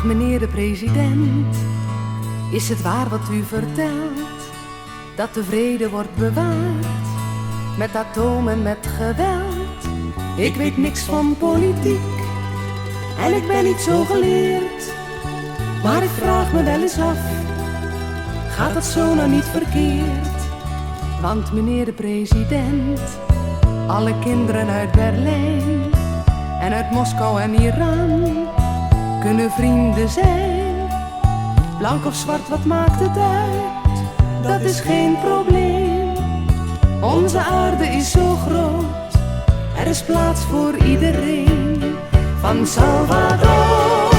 Meneer de president, is het waar wat u vertelt, dat de vrede wordt bewaard, met atoom en met geweld? Ik weet niks van politiek, en ik ben niet zo geleerd, maar ik vraag me wel eens af, gaat dat zo nou niet verkeerd? Want meneer de president, alle kinderen uit Berlijn, en uit Moskou en Iran, kunnen vrienden zijn, blank of zwart, wat maakt het uit? Dat is geen probleem. Onze aarde is zo groot, er is plaats voor iedereen. Van Salvador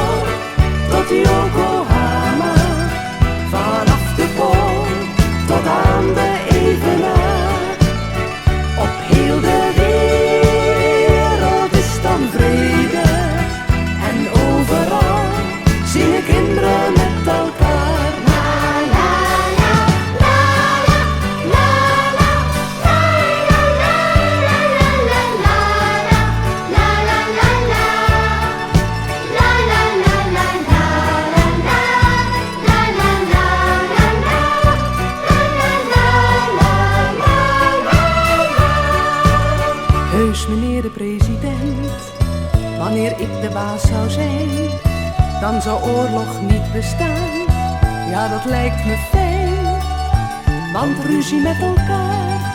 tot Yokohama, vanaf de Pool tot aan de Evenaar. Op heel de wereld is dan vrede, en overal zingen kinderen met elkaar. La la la, la la la la, la la la la, la la la la, la la la la, la la la la. Heus meneer de president, wanneer ik de baas zou zijn, dan zou oorlog niet bestaan. Ja, dat lijkt me fijn, want ruzie met elkaar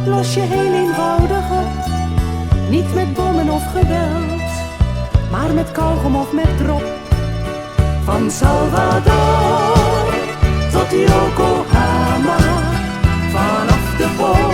los je heel eenvoudig op. Niet met bommen of geweld, maar met kauwgom of met drop. Van Salvador tot Yokohama, vanaf de Pool